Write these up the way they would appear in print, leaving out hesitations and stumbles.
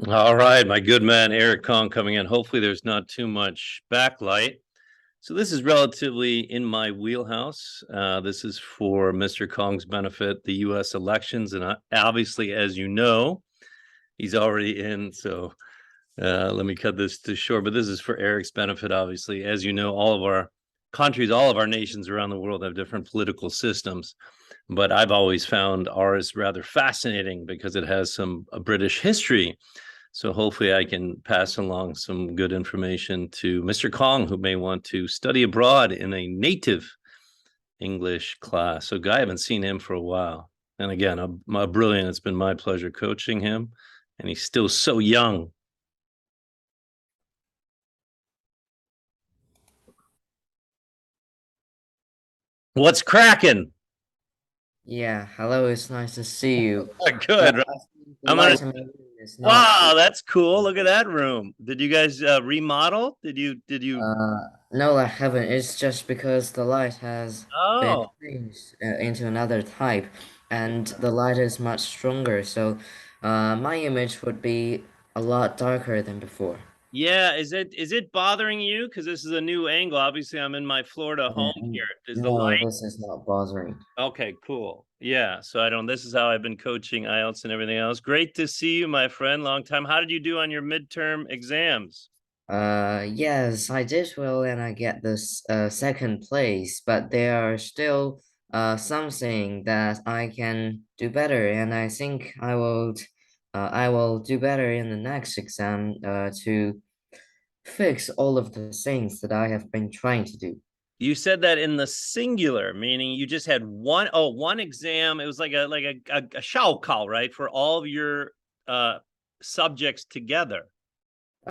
All right, my good man Eric Kong coming in. Hopefully, there's not too much backlight. So, this is relatively in my wheelhouse. This is for Mr. Kong's benefit, the US elections. And obviously, as you know, he's already in. So, let me cut this to short. But this is for Eric's benefit, obviously. As you know, all of our countries, all of our nations around the world have different political systems. But I've always found ours rather fascinating because it has some British history. So hopefully I can pass along some good information to Mr. Kong, who may want to study abroad in a native English class. So Guy, I haven't seen him for a while. And again, a brilliant. It's been my pleasure coaching him, and he's still so young. What's cracking? Yeah, hello, it's nice to see you. But Good. Right? I think the I'm gonna. light in my room is not Wow, that's cool. Look at that room. Did you guys remodel? Did you? no, I haven't. It's just because the light has been Oh, changed into another type and the light is much stronger, so my image would be a lot darker than before. yeah. Is it bothering you? Because this is a new angle. Obviously, I'm in my Florida home Mm, here. Does the no, light? this is not bothering. Okay, cool. Yeah. So I don't. This is how I've been coaching IELTS and everything else. Great to see you, my friend. Long time. How did you do on your midterm exams? Yes, I did well and I get this second place, but there are still something that I can do better, and I think I will do better in the next exam to fix all of the things that I have been trying to do. You said that in the singular, meaning you just had one. Oh, one exam. It was like a shao call, right, for all of your uh subjects together.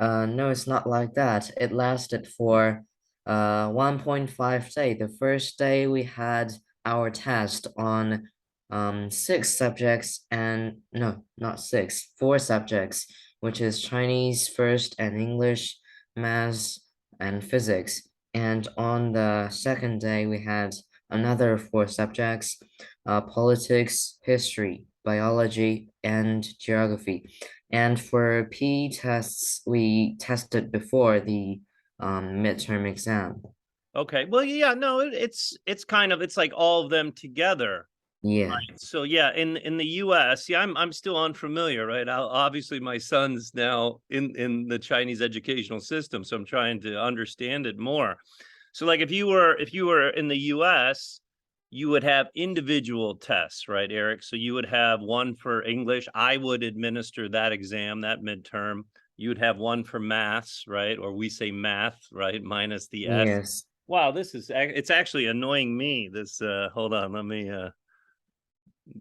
No, it's not like that. It lasted for 1.5 day. The first day we had our test on six subjects and no, not six, four subjects, which is Chinese first and English, maths, and physics. And on the second day we had another four subjects, politics, history, biology, and geography. And for PE tests, we tested before the midterm exam. Okay. Well, yeah, no, it's kind of it's like all of them together. Yeah. So yeah, in the US, yeah, I'm still unfamiliar, right? Obviously my son's now in the Chinese educational system, so I'm trying to understand it more. So like if you were in the US, you would have individual tests, right, Eric? So you would have one for English. I would administer that exam, that midterm. You would have one for maths, right? Or we say math, right? Minus the S. Yes. Wow, it's actually annoying me. This hold on, let me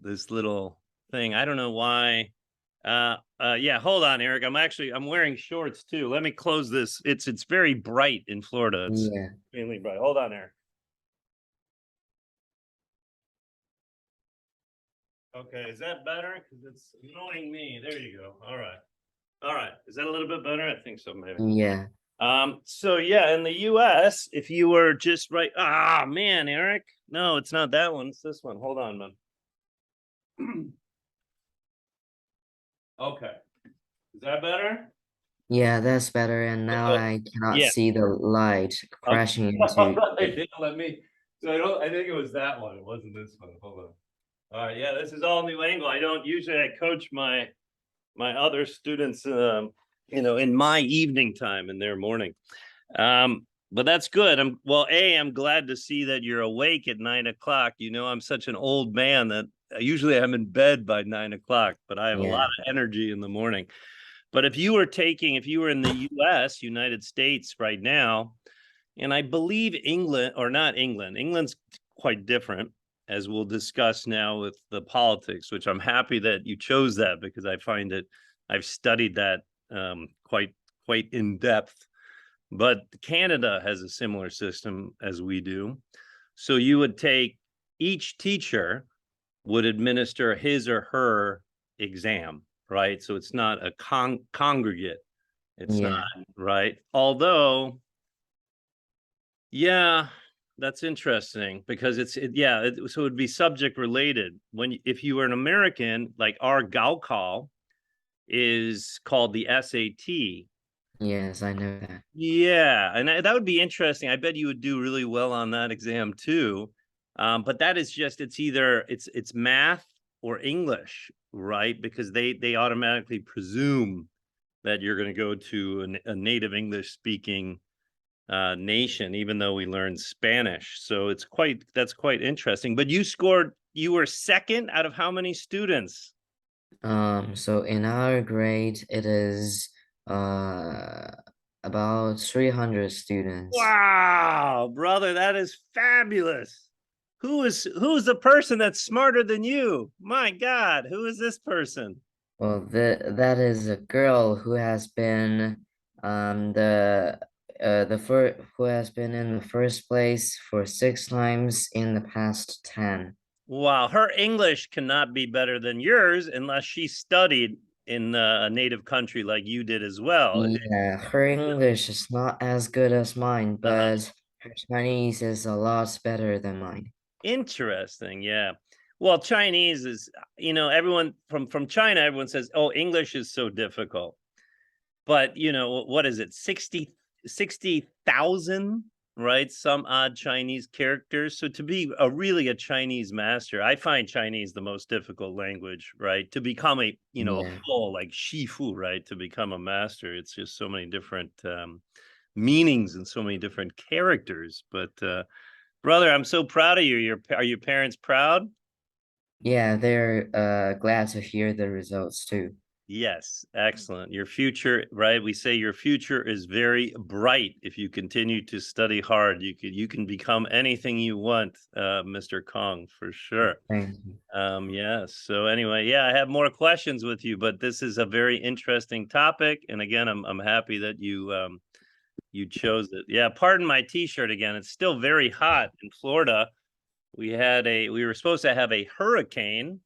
this little thing. I don't know why. Yeah, hold on, Eric. I'm wearing shorts too. Let me close this. It's very bright in Florida. It's Yeah. extremely bright. Hold on, Eric. Okay, is that better? Because it's annoying me. There you go. All right. All right. Is that a little bit better? I think so, maybe. Yeah. So yeah, in the US, if you were just right, man, Eric. No, it's not that one, it's this one. Hold on, man. Okay. Is that better? Yeah, that's better. And now Okay. I cannot Yeah. see the light Okay. crashing All into right. it. Yeah, let me. So I think it was that one. It wasn't this one. Hold on. All right. Yeah, this is all new angle. I don't usually I coach my other students in my evening time in their morning. But that's good. I'm glad to see that you're awake at 9 o'clock. I'm such an old man that usually I'm in bed by 9 o'clock, but I have a lot Yeah. of energy in the morning. But if you were in the US, United States right now, and I believe England, or not England, England's quite different, as we'll discuss now with the politics, which I'm happy that you chose that because I've studied that quite in depth. But Canada has a similar system as we do. So you would take each teacher would administer his or her exam, right? So it's not a congregate. It's not, Yeah. right? Although, yeah, that's interesting because so it would be subject related. If you were an American, like our Gaokao, is called the SAT. Yes, I know that. Yeah, and that would be interesting. I bet you would do really well on that exam too. But that is just it's math or English, right? Because they automatically presume that you're going to go to a native English speaking nation, even though we learned Spanish. So that's quite interesting. But you were second out of how many students? So in our grade, it is uh about 300 students. Wow, brother, that is fabulous. Who's the person that's smarter than you? My God, who is this person? Well, that is a girl who has been the first who has been in the first place for 6 times in the past 10. Wow, her English cannot be better than yours unless she studied in a native country like you did as well. Yeah, her English is not as good as mine, Uh-huh. but her Chinese is a lot better than mine. Interesting, yeah. Well, Chinese is, everyone from China, everyone says, "Oh, English is so difficult." But, what is it? 60,000, right? Some odd Chinese characters. So to be really a Chinese master, I find Chinese the most difficult language, right? To become a Yeah. full like shifu, right? To become a master, it's just so many different meanings and so many different characters. But brother, I'm so proud of you. Are your parents proud? Yeah, they're glad to hear the results too. Yes, excellent. Your future, right? We say your future is very bright if you continue to study hard. You can become anything you want, Mr. Kong, for sure. Thank you. Yes. So anyway, yeah, I have more questions with you, but this is a very interesting topic. And again, I'm happy that you chose it. Yeah, pardon my t-shirt again. It's still very hot in Florida. We were supposed to have a hurricane,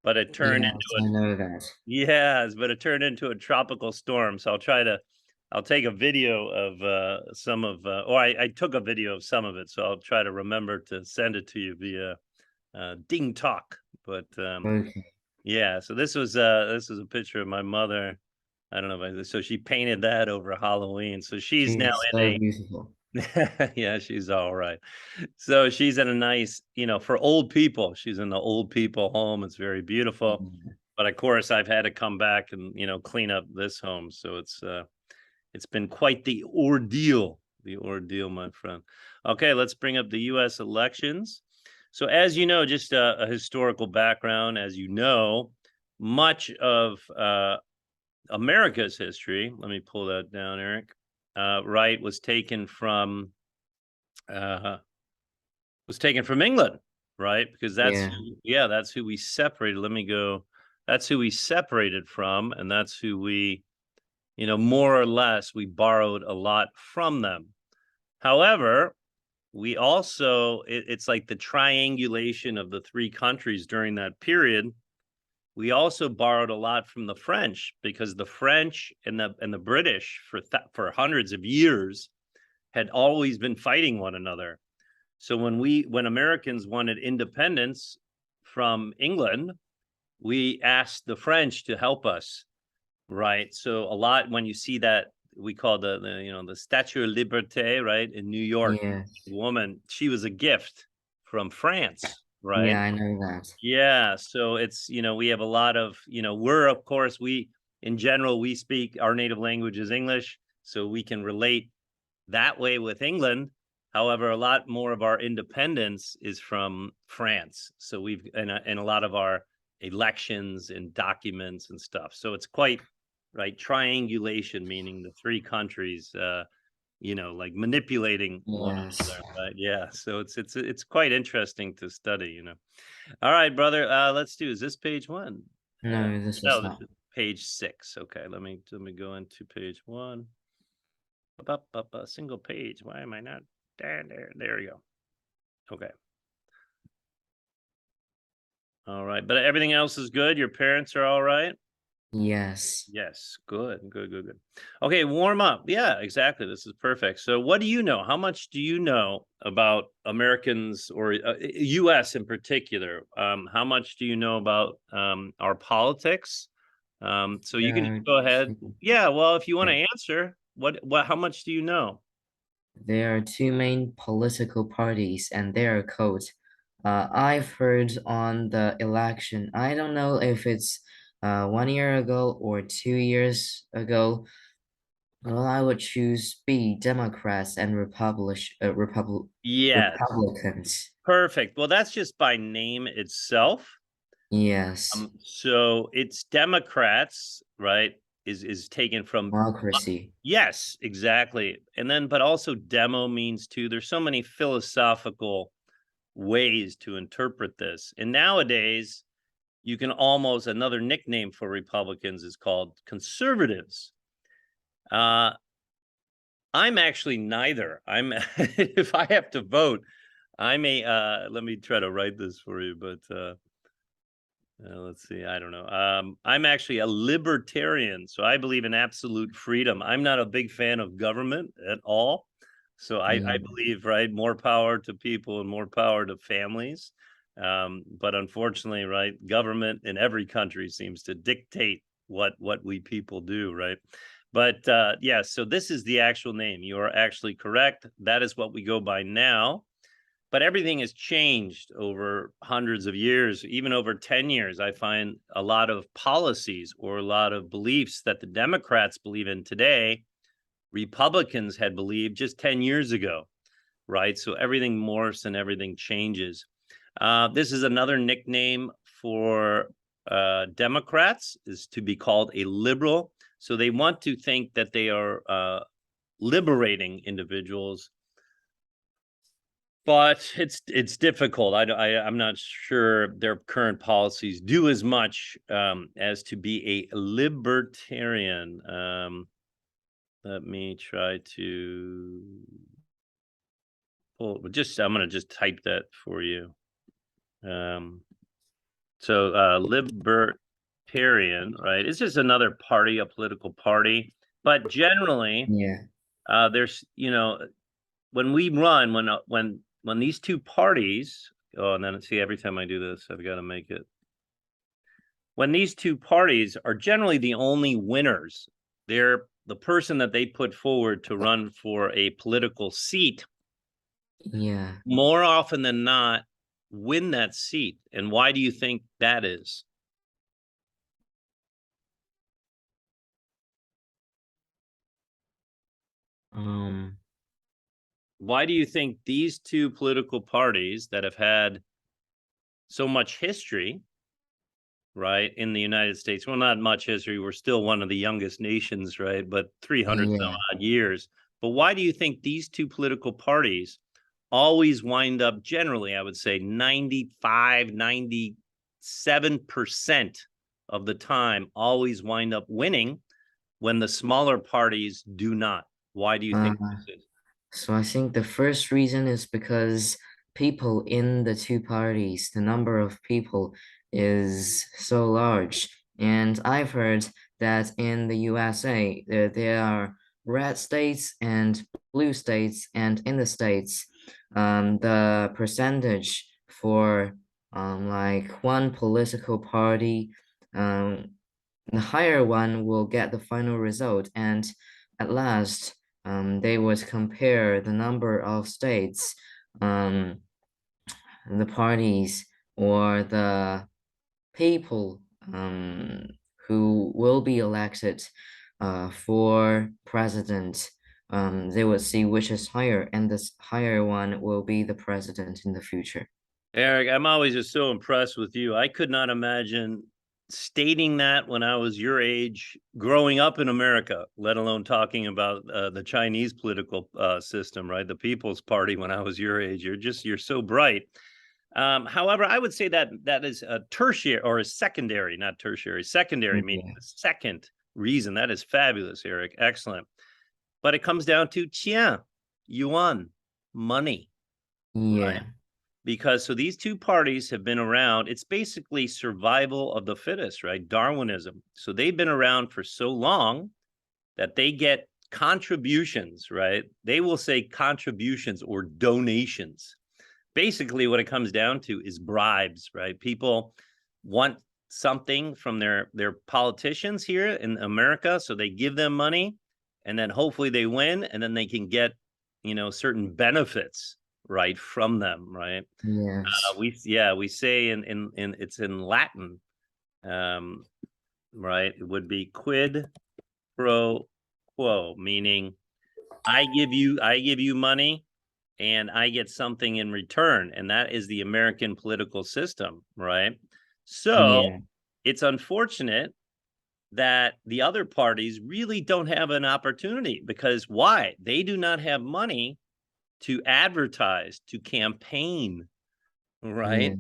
but it turned Yes, into I know that. Yes, but it turned into a tropical storm. So I'll take a video of some of, or I took a video of some of it. So I'll try to remember to send it to you via Ding Talk. But Okay. yeah, so this was a picture of my mother. I don't know if so she painted that over Halloween. So she's now She's in so a beautiful. yeah, she's all right. So she's in a nice, for old people, she's in the old people home. It's very beautiful. Yeah. But of course, I've had to come back and, clean up this home. So it's been quite the ordeal, my friend. Okay, let's bring up the US elections. So as you know, just a historical background, as you know, much of America's history, let me pull that down, Eric, right, uh, was taken from England, right? Because Yeah. that's who we separated. Let me go. That's who we separated from, and that's who we, more or less, we borrowed a lot from them. However, we also, it's like the triangulation of the three countries during that period. We also borrowed a lot from the French because the French and the British for hundreds of years had always been fighting one another. So when Americans wanted independence from England, we asked the French to help us, right? So a lot when you see that we call the Statue of Liberté, right, in New York, Yes. woman, she was a gift from France, right? Yeah, I know that. Yeah, so it's, we have a lot of, we're of course we in general we speak our native language is English, so we can relate that way with England. However, a lot more of our independence is from France. So we've and a lot of our elections and documents and stuff. So it's quite right triangulation, meaning the three countries, like manipulating one Yes. another. Right? Yeah. So it's quite interesting to study. All right, brother. Let's do. Is this page one? Uh, No, this no, is this not. is page 6. Okay, let me go into page 1. Up, a single page. Why am I not there? There we go. Okay. All right. But everything else is good. Your parents are all right. Yes. Yes. Good. Okay. Warm up. Yeah, exactly. This is perfect. So, what do you know? How much do you know about Americans or US in particular? How much do you know about our politics? So you can just go ahead. Yeah, well, if you want to answer, how much do you know? There are two main political parties and their code. I've heard on the election, I don't know if it's 1 year ago or 2 years ago. Well, I would choose B, Democrats and Yes, Republicans. perfect. Well, that's just by name itself. Yes, So it's Democrats, right? Is taken from democracy. yes, exactly. And then, but also demo means too. There's so many philosophical ways to interpret this. And nowadays, you can almost another nickname for Republicans is called conservatives. Uh, I'm actually neither. I'm if I have to vote, I'm a let me try to write this for you, but let's see. I don't know. I'm actually a libertarian, so I believe in absolute freedom. I'm not a big fan of government at all. So I Yeah. believe, right, more power to people and more power to families. But unfortunately, right, government in every country seems to dictate what we people do, right? But yeah, so this is the actual name. You are actually correct. That is what we go by now. But everything has changed over hundreds of years, even over 10 years. I find a lot of policies or a lot of beliefs that the Democrats believe in today, Republicans had believed just 10 years ago, right? So everything morphs and everything changes. This is another nickname for Democrats, is to be called a liberal. So they want to think that they are liberating individuals, but it's difficult. I'm not sure their current policies do as much as to be a libertarian. Let me try to pull. I'm going to just type that for you. So libertarian, right? It's just another party, a political party. But generally, Yeah. there's when we run when these two parties. Oh, and then see every time I do this, I've got to make it. When these two parties are generally the only winners, they're the person that they put forward to run for a political seat Yeah. more often than not win that seat. And why do you think that is? Um, Why do you think these two political parties that have had so much history, right, in the United States? Well, not much history. We're still one of the youngest nations, right? But 300 some yeah. odd years. But why do you think these two political parties always wind up generally, I would say 95, 97% of the time, always wind up winning when the smaller parties do not? Why do you Uh, think this is? so I think the first reason is because people in the two parties, the number of people is so large. And I've heard that in the USA, there are red states and blue states, and in the states, the percentage for like one political party, um, the higher one will get the final result, and at last they would compare the number of states, um, the parties, or the people who will be elected for president. They would see which is higher, and this higher one will be the president in the future. Eric, I'm always just so impressed with you. I could not imagine stating that when I was your age, growing up in America, let alone talking about the Chinese political system, right? The People's Party when I was your age. You're so bright. However, I would say that that is a tertiary or a secondary, not tertiary, secondary, meaning Yeah. the second reason. That is fabulous, Eric. Excellent. But it comes down to qian, yuan, money, right? Yeah. Because so these two parties have been around. It's basically survival of the fittest, right? Darwinism. So they've been around for so long that they get contributions, right? They will say contributions or donations. Basically, what it comes down to is bribes, right? People want something from their politicians here in America. So they give them money, and then hopefully they win, and then they can get, certain benefits, right, from them, right? Yes. We say in it's in Latin, right? It would be quid pro quo, meaning I give you money and I get something in return, and that is the American political system, right? So Yeah. it's unfortunate that the other parties really don't have an opportunity, because why? They do not have money to advertise, to campaign, Yeah. right?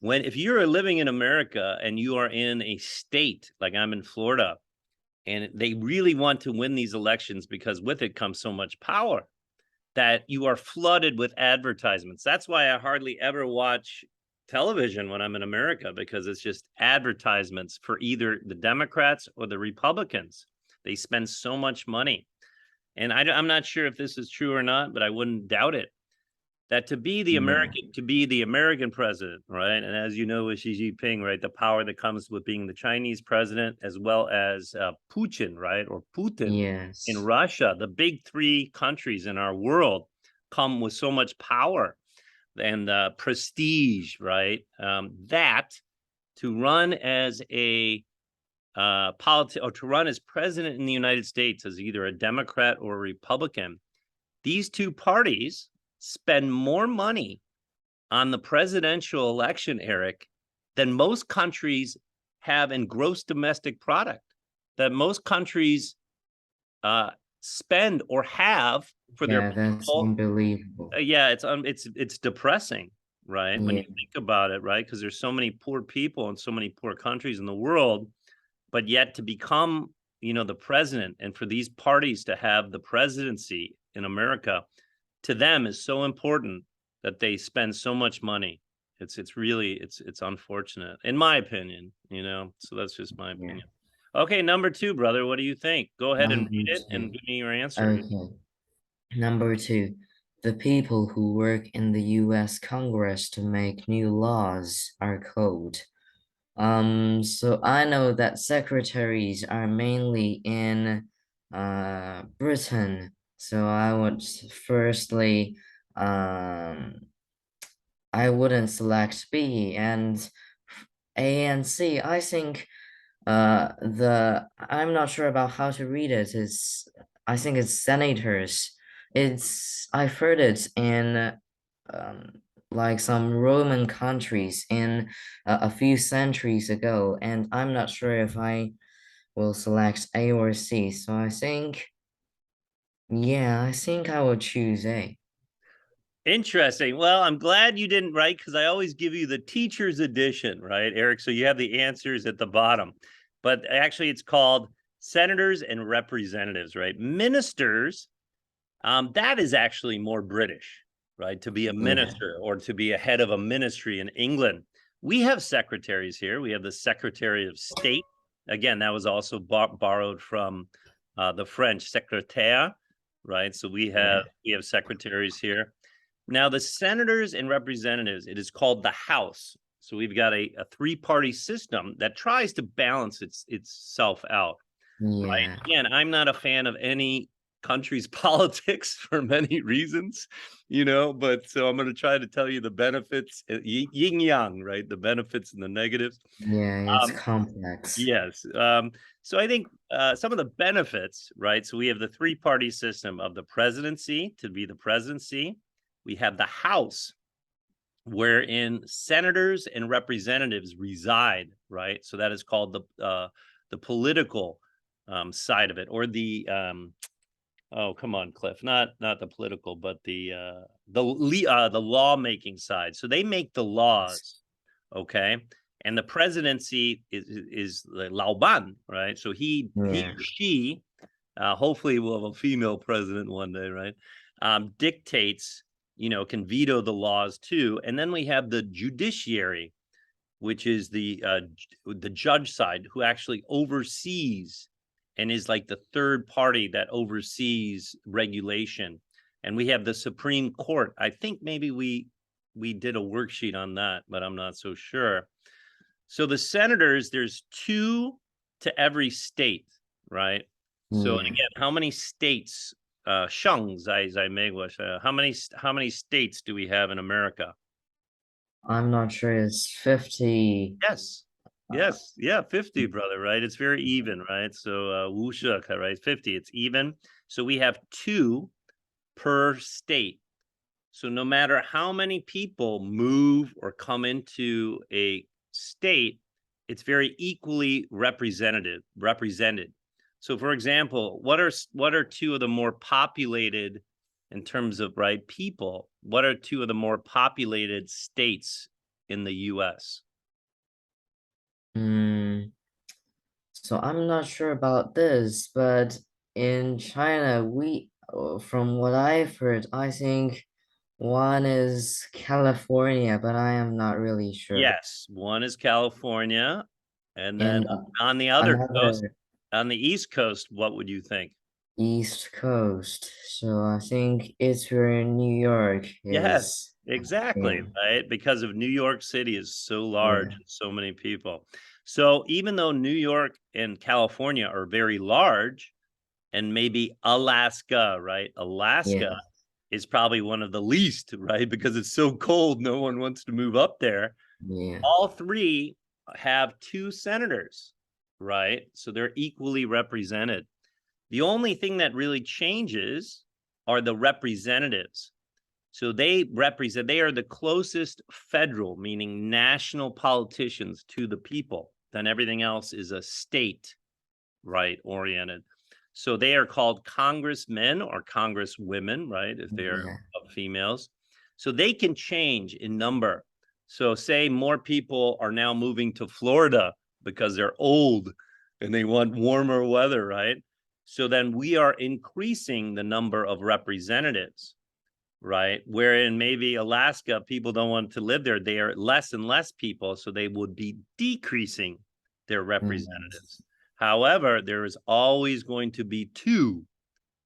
If you're living in America and you are in a state like I'm in Florida, and they really want to win these elections because with it comes so much power, that you are flooded with advertisements. That's why I hardly ever watch television when I'm in America, because it's just advertisements for either the Democrats or the Republicans. They spend so much money. And I'm not sure if this is true or not, but I wouldn't doubt it, that Yeah. To be the American president, right? And as you know, with Xi Jinping, right, the power that comes with being the Chinese president, as well as Putin, right, or Putin in Yes. Russia, the big three countries in our world come with so much power and prestige, right? That to run as a or to run as president in the United States as either a Democrat or a Republican, these two parties spend more money on the presidential election, Eric, than most countries have in gross domestic product, that most countries spend or have for their Yeah, that's people. unbelievable. Yeah, it's depressing, right? When Yeah. you think about it, right? Because there's so many poor people and so many poor countries in the world, but yet to become, the president, and for these parties to have the presidency in America, to them is so important that they spend so much money. It's really it's unfortunate, in my opinion, So that's just my Yeah. opinion. Okay, number two, brother, what do you think? Go ahead and Number read it and two. give me your answer. Okay. Number two, the people who work in the US Congress to make new laws are called. So I know that secretaries are mainly in Britain. So I would firstly I wouldn't select B, and A and C. I think I'm not sure about how to read it. I think it's senators. I've heard it in um like some Roman countries in a few centuries ago, and I'm not sure if I will select A or C. So I think I will choose A. Interesting. Well, I'm glad you didn't write, because I always give you the teacher's edition, right, Eric? So you have the answers at the bottom. But actually, it's called senators and representatives, right? Ministers, that is actually more British, right? To be a Yeah. minister or to be a head of a ministry in England. We have secretaries here. We have the Secretary of State. Again, that was also borrowed from the French secrétaire, right? So Yeah. we have secretaries here. Now, the senators and representatives, it is called the House. So we've got a three-party system that tries to balance itself out, right? Yeah. Again, I'm not a fan of any country's politics for many reasons, but so I'm going to try to tell you the benefits, yin yang, right? The benefits and the negatives. Yeah, it's Um, complex. yes. So I think some of the benefits, right? So we have the three-party system of the presidency to be the presidency. We have the House, wherein senators and representatives reside, right? So that is called the political side of it, or the oh, come on, Cliff, not the political, but the lawmaking side. So they make the laws, okay? And the presidency is the Laoban, right? So he Yeah. or she, hopefully we'll have a female president one day, right? Dictates, can veto the laws too. And then we have the judiciary, which is the judge side, who actually oversees and is like the third party that oversees regulation. And we have the Supreme Court. I think maybe we did a worksheet on that, but I'm not so sure. So the senators, there's 2 to every state, right? So Yeah, again, how many states, 省在美国, how many states do we have in America? I'm not sure it's 50. Yes. Yes. Yeah, 50, brother, right? It's very even, right? So 50, right? 50, it's even. So we have 2 per state. So no matter how many people move or come into a state, it's very equally represented. So for example, what are 2 of the more populated in terms of right people? What are 2 of the more populated states in the US? Mm, so I'm not sure about this, but in China, from what I've heard, I think one is California, but I am not really sure. Yes, one is California, and then And on the other coast, another on the East Coast, what would you think? East Coast. So I think it's where New York Yes, is. exactly, Yeah, right? Because of New York City is so large yeah, and so many people. So even though New York and California are very large, and maybe Alaska, right? Alaska yeah, is probably one of the least, right? Because it's so cold, no one wants to move up there. yeah. All 3 have 2 senators, right? So they're equally represented. The only thing that really changes are the representatives. So they are the closest federal, meaning national politicians to the people. Then everything else is a state, right, oriented. So they are called congressmen or congresswomen, right, if they are Yeah. females. So they can change in number. So say more people are now moving to Florida because they're old and they want warmer weather, right? So then we are increasing the number of representatives, right? Wherein maybe Alaska, people don't want to live there. They are less and less people, so they would be decreasing their Mm, representatives. However, there is always going to be 2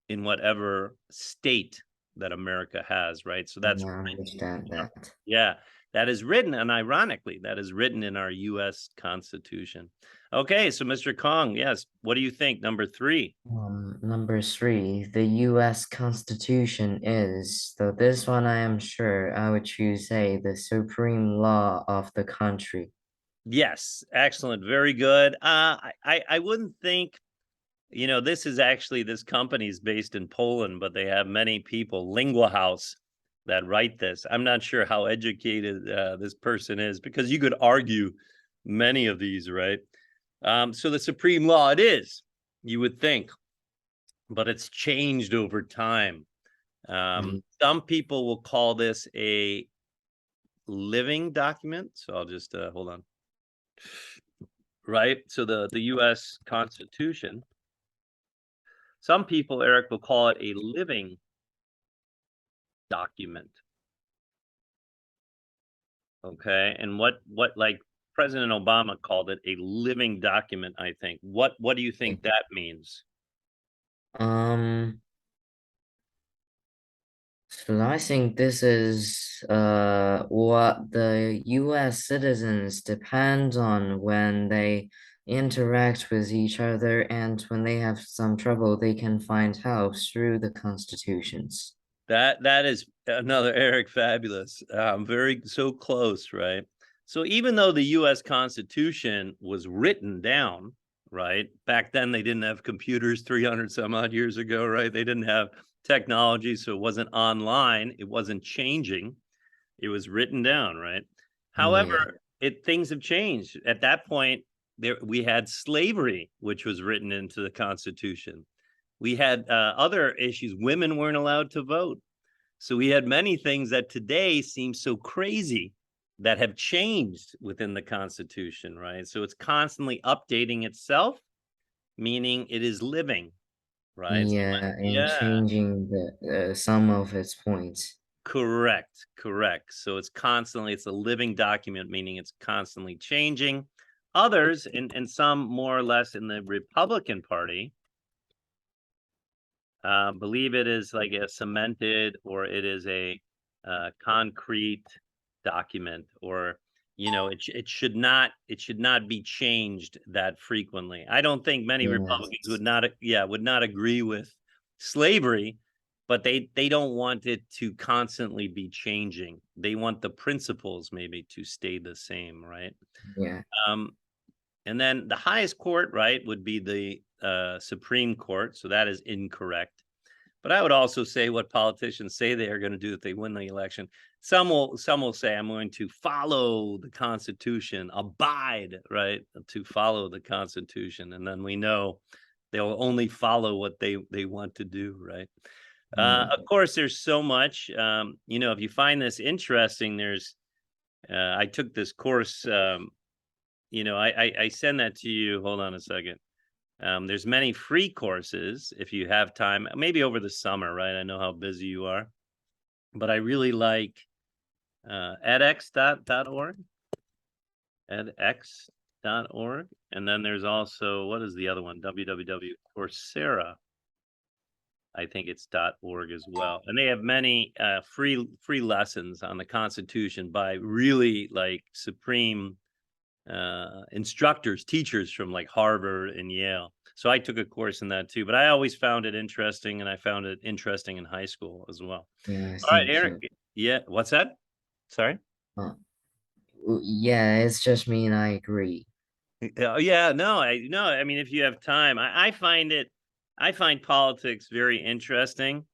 in whatever state that America has, right? So that's yeah, I understand that. yeah, that is written, and ironically, that is written in our US Constitution. Okay, so Mr. Kong, yes, what do you think? Number 3. Number three, the U.S. Constitution is, though this one I am sure I would choose A, the supreme law of the country. Yes, excellent, very good. I wouldn't think. This is actually this company is based in Poland, but they have many people, Lingua House, that write this. I'm not sure how educated this person is because you could argue many of these, right? So the supreme law, it is, you would think, but it's changed over time. Mm, Some people will call this a living document. So I'll just hold on. Right. So the U.S. Constitution. Some people, Eric, will call it a living document. Okay. And what like President Obama called it a living document, I think. What do you think that means? Um, so I think this is what the US citizens depend on when they interact with each other, and when they have some trouble, they can find help through the constitutions. That is another Eric fabulous. Very so close, right? So even though the US Constitution was written down, right? Back then they didn't have computers 300 some odd years ago, right? They didn't have technology, so it wasn't online, it wasn't changing. It was written down, right? Yeah, However, things have changed. At that point, there we had slavery, which was written into the Constitution. We had other issues. Women weren't allowed to vote. So we had many things that today seem so crazy that have changed within the Constitution, right? So it's constantly updating itself, meaning it is living, right? yeah, and Yeah, changing the some of its points. correct. So it's a living document, meaning it's constantly changing. Others, and some more or less in the Republican Party, believe it is like a cemented or it is a concrete document, or it should not be changed that frequently. I don't think many Republicans Yes. would not agree with slavery, but they don't want it to constantly be changing. They want the principles maybe to stay the same, right? Yeah. Um, and then the highest court, right, would be the Supreme Court. So that is incorrect. But I would also say what politicians say they are going to do if they win the election. Some will say I'm going to follow the Constitution, abide, right, to follow the Constitution, and then we know they'll only follow what they want to do, right? Of Mm. course, there's so much. If you find this interesting, I took this course. I send that to you. Hold on a second. There's many free courses if you have time, maybe over the summer, right? I know how busy you are, but I really like edX.org, edX.org. And then there's also, what is the other one? www.coursera. I think it's .org as well. And they have many free lessons on the Constitution by really like supreme instructors, teachers from like Harvard and Yale. So I took a course in that too, but I always found it interesting, and I found it interesting in high school as well. Yeah, I All right, think Eric. so. Yeah, what's that? Sorry. Uh, yeah, it's just me and I agree. Oh yeah, no, I mean, if you have time, I find politics very interesting,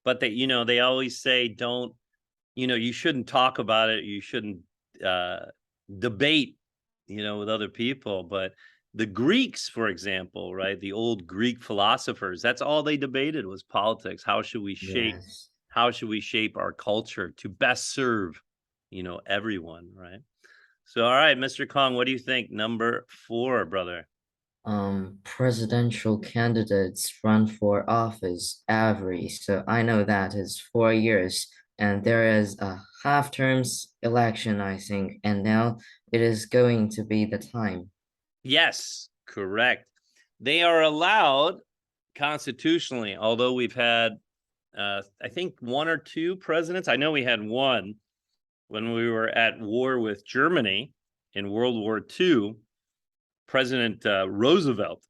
but they always say don't, you shouldn't talk about it, you shouldn't uh, debate, with other people. But the Greeks, for example, right, the old Greek philosophers, that's all they debated was politics. Yes. How should we shape our culture to best serve, everyone, right? So, all right, Mr. Kong, what do you think? Number 4, brother. Presidential candidates run for office every, so I know that is 4 years, and there is a half terms election, I think, and now it is going to be the time. Yes, correct. They are allowed constitutionally, although we've had, I think, one or two presidents. I know we had one when we were at war with Germany in World War II. President Roosevelt,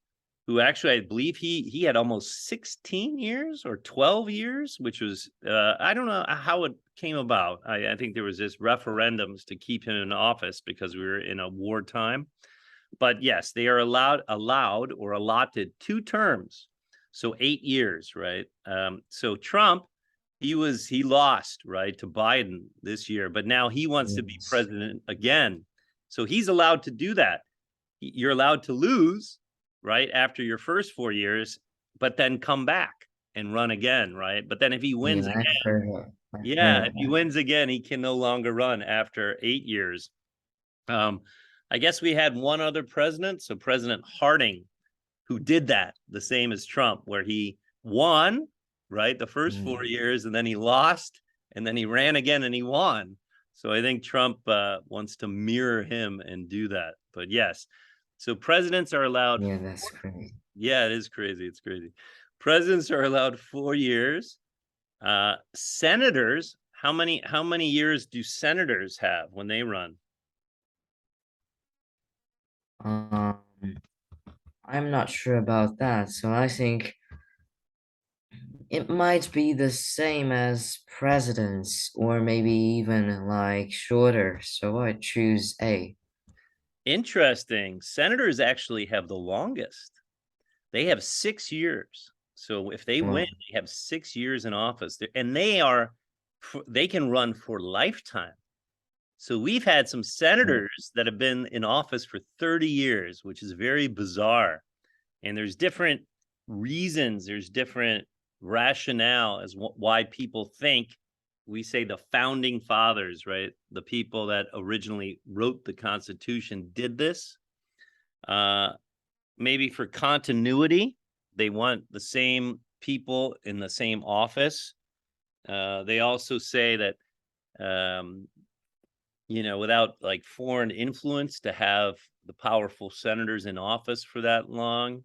who actually, I believe he had almost 16 years or 12 years, which was, I don't know how it came about. I think there was this referendums to keep him in office because we were in a wartime. But yes, they are allowed or allotted 2 terms, so 8 years, right? So Trump, he lost, right, to Biden this year, but now he wants to be Yes. president again. So he's allowed to do that. You're allowed to lose, right, after your first 4 years, but then come back and run again, right? But then if he Yeah, wins I've again, heard of, I've heard yeah, of if he that. wins again, he can no longer run after 8 years. Um, I guess we had one other president, so President Harding, who did that the same as Trump, where he won, right, the first Mm. 4 years, and then he lost, and then he ran again and he won. So I think Trump wants to mirror him and do that. But yes, so presidents are allowed. Yeah, that's great. Yeah, it is crazy. It's crazy. Presidents are allowed 4 years. Senators, how many years do senators have when they run? Um, I'm not sure about that, so I think it might be the same as presidents, or maybe even like shorter, so I choose A. Interesting. Senators actually have the longest. They have 6 years. So if they win, Well, they have 6 years in office, and they can run for lifetime. So we've had some well, senators that have been in office for 30 years, which is very bizarre. And there's different reasons, there's different rationale as why people think, we say the founding fathers, right? The people that originally wrote the Constitution did this. Uh, Maybe for continuity, they want the same people in the same office. They also say that, um, without like foreign influence, to have the powerful senators in office for that long.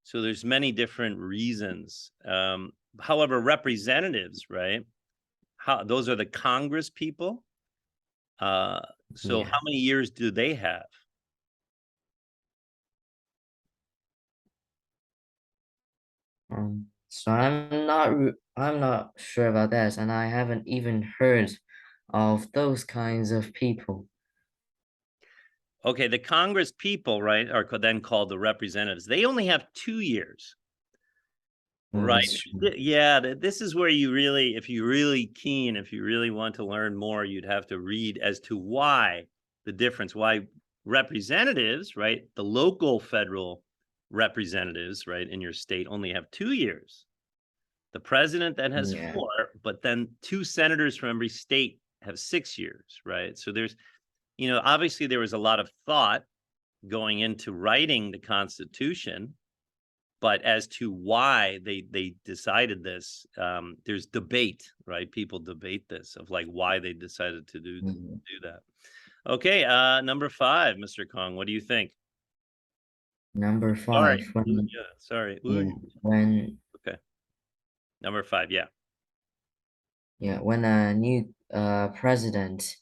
So there's many different reasons. However, representatives, right? Those are the Congress people. So Yeah. how many years do they have? So I'm not sure about that, and I haven't even heard of those kinds of people. Okay, the Congress people, right, are then called the representatives. They only have 2 years. Right. That's true. Yeah, this is where you really, if you're really keen, if you really want to learn more, you'd have to read as to why the difference, why representatives, right, the local federal representatives, right, in your state only have 2 years. The president then has Yeah. 4, but then 2 senators from every state have 6 years, right? So there's, obviously there was a lot of thought going into writing the Constitution, but as to why they decided this, there's debate, right? People debate this of like why they decided to do Mhm. that. Okay, number 5, Mr. Kong, what do you think? Number Sorry, five, when yeah, sorry. yeah, when Okay, number 5, yeah. yeah, when a new president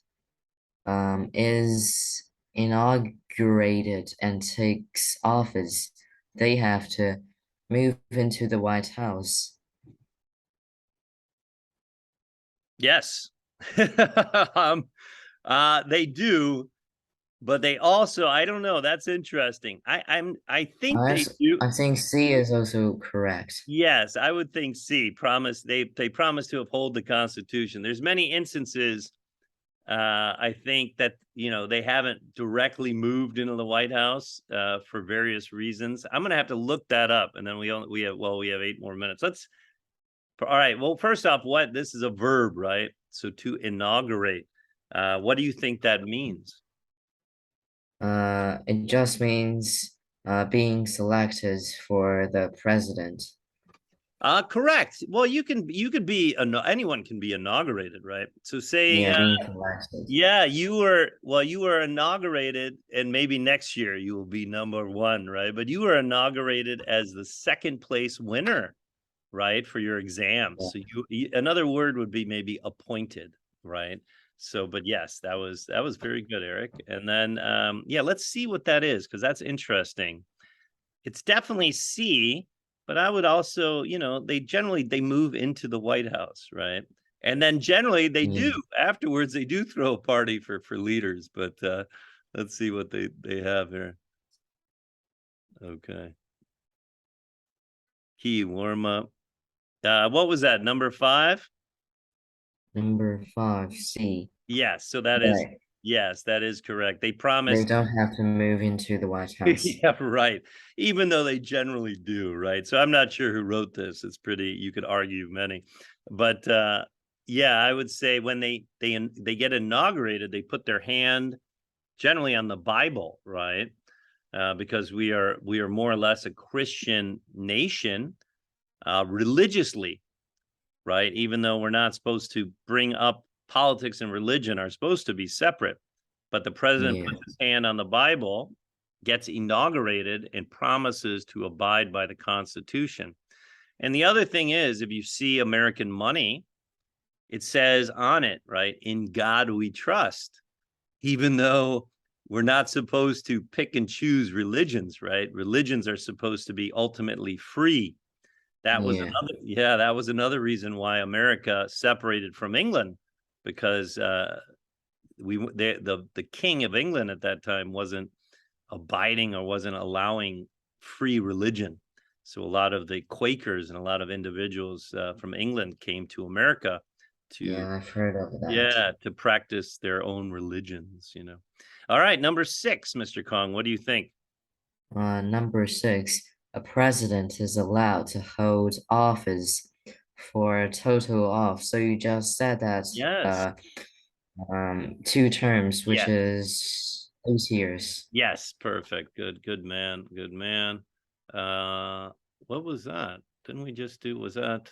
is inaugurated and takes office, they have to move into the White House. Yes. um, they do, but they also, I don't know, that's interesting. I think I, they s- do. I think C is also correct. Yes, I would think C. Promise, they promise to uphold the Constitution. There's many instances, I think that they haven't directly moved into the White House for various reasons. I'm gonna have to look that up, and then we have 8 more minutes. All right. Well, first off, what this is a verb, right? So to inaugurate, what do you think that means? It just means being selected for the president. Correct. Well, you could be anyone can be inaugurated, right? So say Yeah, being selected. yeah, you were inaugurated, and maybe next year you will be number 1, right? But you were inaugurated as the second place winner, right, for your exam. Yeah. So another word would be maybe appointed, right? So, but yes, that was very good, Eric. And then yeah, let's see what that is, because that's interesting. It's definitely C, but I would also, they move into the White House, right? And then generally they do Yeah. afterwards, they do throw a party for leaders, but let's see what they have here. Okay. Key warm up. What was that? Number 5? Number five, C. Yes, so Right. yes, that is correct. They They promised. don't have to move into the White House. Yeah, right. Even though they generally do, right? So I'm not sure who wrote this. It's pretty, you could argue many. But yeah, I would say when they get inaugurated, they put their hand generally on the Bible, right? Because we are more or less a Christian nation, religiously, right? Even though we're not supposed to bring up politics and religion are supposed to be separate. But the president Yeah. puts his hand on the Bible, gets inaugurated, and promises to abide by the Constitution. And the other thing is, if you see American money, it says on it, right, in God we trust, even though we're not supposed to pick and choose religions, right? Religions are supposed to be ultimately free. Yeah. That was another reason why America separated from England, because the king of England at that time wasn't abiding or wasn't allowing free religion. So a lot of the Quakers and a lot of individuals from England came to America to, Yeah, I've heard of that. yeah, to practice their own religions. All right, number 6, Mr. Kong, what do you think? Number six, a president is allowed to hold office for a total of, so you just said that Yes. 2 terms, which Yes. is 8 years. Yes, perfect. Good man. Good man. What was that? Didn't we just do, was that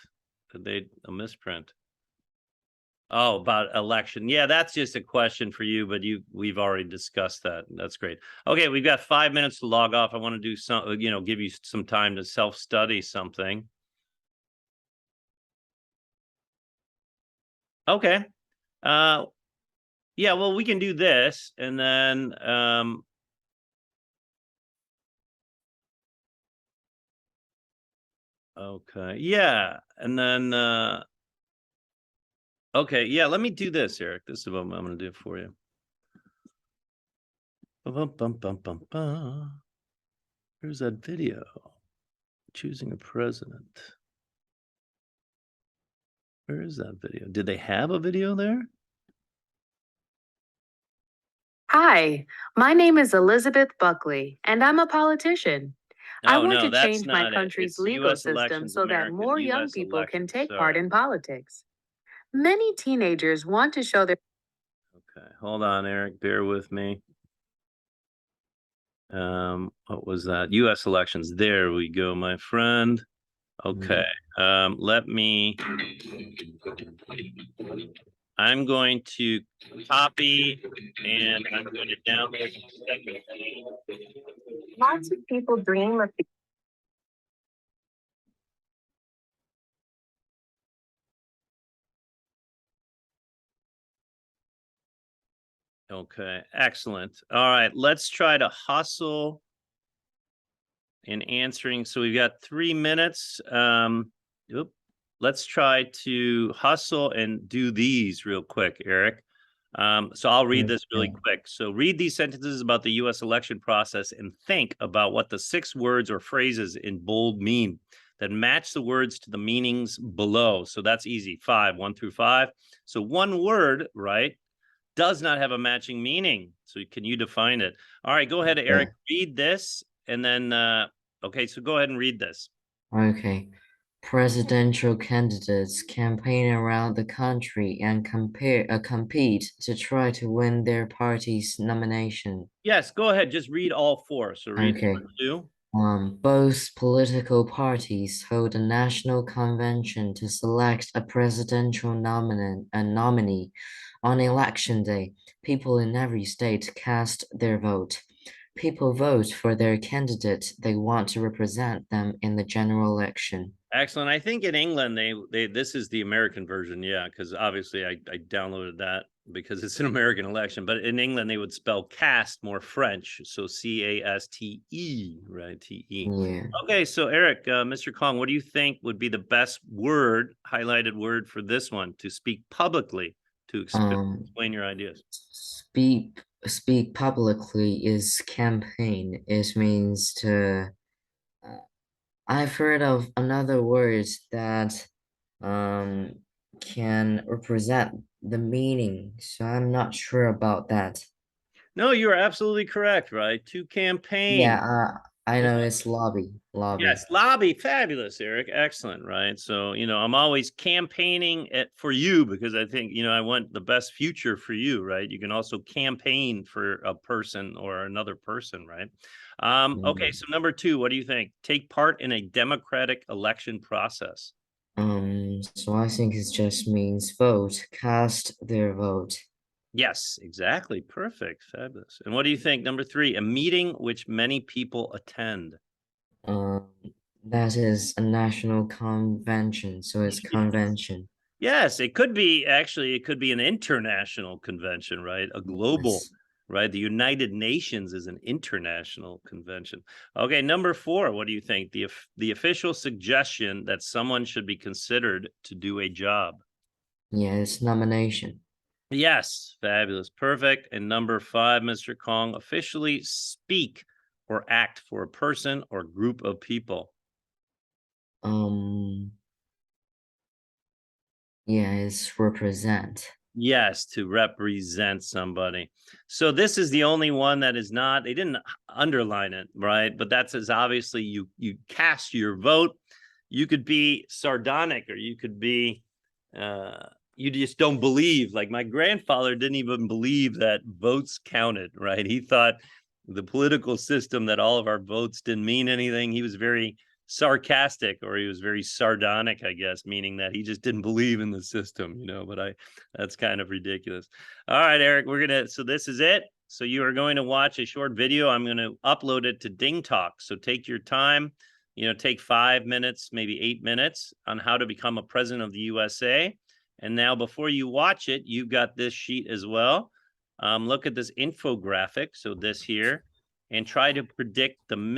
a misprint? Oh, about election. Yeah, that's just a question for you, but we've already discussed that. That's great. Okay, we've got 5 minutes to log off. I want to do some, give you some time to self-study something. Okay. Uh, Yeah, well, we can do this and then okay. Yeah, and then okay, yeah, let me do this, Eric. This is what I'm gonna do for you. Bum, bum, bum, bum, bum. Here's that video. Choosing a president. Where is that video? Did they have a video there? Hi, my name is Elizabeth Buckley, and I'm a politician. I Oh, want no, to that's change my not it. country's It's legal US system elections, so that American more young US people can elections. take part Sorry. in politics. Many teenagers want to show their Okay, hold on, Eric. Bear with me. What was that? US elections. There we go, my friend. Okay. Let me. I'm going to copy and I'm going to download. lots of people dream of Okay, excellent. All right, let's try to hustle in answering. So we've got 3 minutes. Oop. Let's try to hustle and do these real quick, Eric. So I'll read this really Okay. quick. So read these sentences about the US election process and think about what the 6 words or phrases in bold mean that match the words to the meanings below. So that's easy. 5, 1 through 5. So one word, right, does not have a matching meaning. So can you define it? All right, go ahead, Eric. Read this and then okay, so go ahead and read this. Okay. Presidential candidates campaign around the country and compete to try to win their party's nomination. Yes, go ahead. Just read all 4. So read Okay. number 2. Both political parties hold a national convention to select a presidential nominee. On election day, people in every state cast their vote. People vote for their candidate they want to represent them in the general election. Excellent. I think in England they this is the American version, yeah, because obviously I downloaded that because it's an American election. But in England they would spell cast more French, so CASTE, right? TE. Yeah. Okay, so Eric, Mr. Kong, what do you think would be the best word, highlighted word for this one to speak publicly to Um, explain your ideas? speak publicly is campaign. It means to. uh, I've heard of another word that um can represent the meaning, so I'm not sure about that. No, you are absolutely correct, right? To campaign. Yeah, I know it's lobby, lobby. Yes, lobby, fabulous, Eric. Excellent, right? So, I'm always campaigning for you because I think, I want the best future for you, right? You can also campaign for a person or another person, right? Okay, Mm. so number 2, what do you think? Take part in a democratic election process. So I think it just means vote, cast their vote. Yes, exactly. Perfect. Fabulous. And what do you think? Number 3, a meeting which many people attend. Um, that is a national convention, so it's convention. Yes, it could be actually, it could be an international convention, right? A global, Yes. right? The United Nations is an international convention. Okay, number 4, what do you think? The official suggestion that someone should be considered to do a job. Yeah, it's nomination. Yes, fabulous. Perfect. And number 5, Mr. Kong, officially speak or act for a person or group of people. Um, yeah, it's represent. Yes, to represent somebody. So this is the only one that is not, they didn't underline it, right? But that's as obviously you cast your vote. You could be sardonic or you could be you just don't believe. Like my grandfather didn't even believe that votes counted, right? He thought the political system that all of our votes didn't mean anything. He was very sarcastic or he was very sardonic, I guess, meaning that he just didn't believe in the system, but that's kind of ridiculous. All right, Eric, so this is it. So you are going to watch a short video. I'm going to upload it to Ding Talk. So take your time, take 5 minutes, maybe 8 minutes on how to become a president of the USA. And now before you watch it, you've got this sheet as well. look at this infographic, so this here, and try to predict the